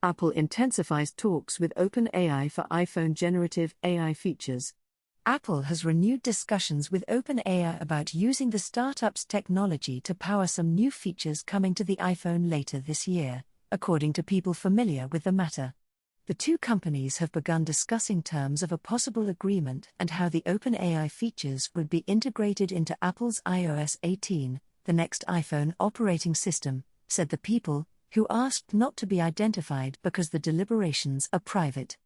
Apple intensifies talks with OpenAI for iPhone generative AI features. Apple has renewed discussions with OpenAI about using the startup's technology to power some new features coming to the iPhone later this year, according to people familiar with the matter. The two companies have begun discussing terms of a possible agreement and how the OpenAI features would be integrated into Apple's iOS 18, the next iPhone operating system, said the people, who asked not to be identified because the deliberations are private.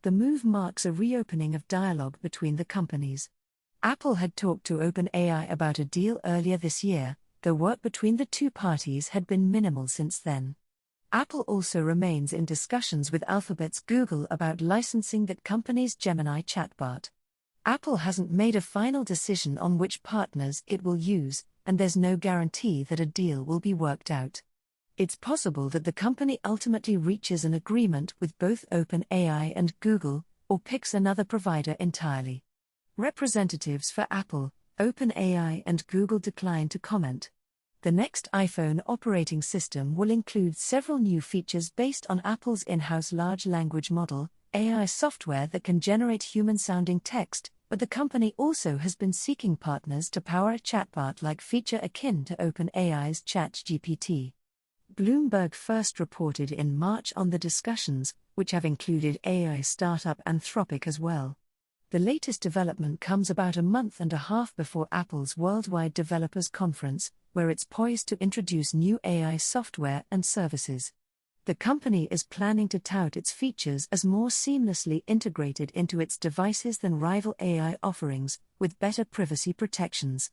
The move marks a reopening of dialogue between the companies. Apple had talked to OpenAI about a deal earlier this year, though work between the two parties had been minimal since then. Apple also remains in discussions with Alphabet's Google about licensing that company's Gemini chatbot. Apple hasn't made a final decision on which partners it will use, and there's no guarantee that a deal will be worked out. It's possible that the company ultimately reaches an agreement with both OpenAI and Google, or picks another provider entirely. Representatives for Apple, OpenAI, and Google declined to comment. The next iPhone operating system will include several new features based on Apple's in-house large language model, AI software that can generate human-sounding text, but the company also has been seeking partners to power a chatbot-like feature akin to OpenAI's ChatGPT. Bloomberg first reported in March on the discussions, which have included AI startup Anthropic as well. The latest development comes about a month and a half before Apple's Worldwide Developers Conference, where it's poised to introduce new AI software and services. The company is planning to tout its features as more seamlessly integrated into its devices than rival AI offerings, with better privacy protections.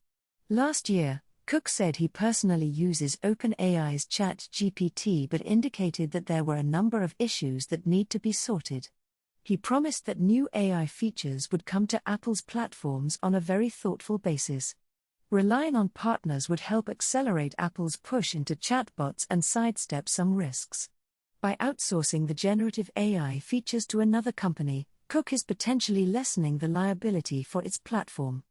Last year, Cook said he personally uses OpenAI's ChatGPT but indicated that there were a number of issues that need to be sorted. He promised that new AI features would come to Apple's platforms on a very thoughtful basis. Relying on partners would help accelerate Apple's push into chatbots and sidestep some risks. By outsourcing the generative AI features to another company, Cook is potentially lessening the liability for its platform.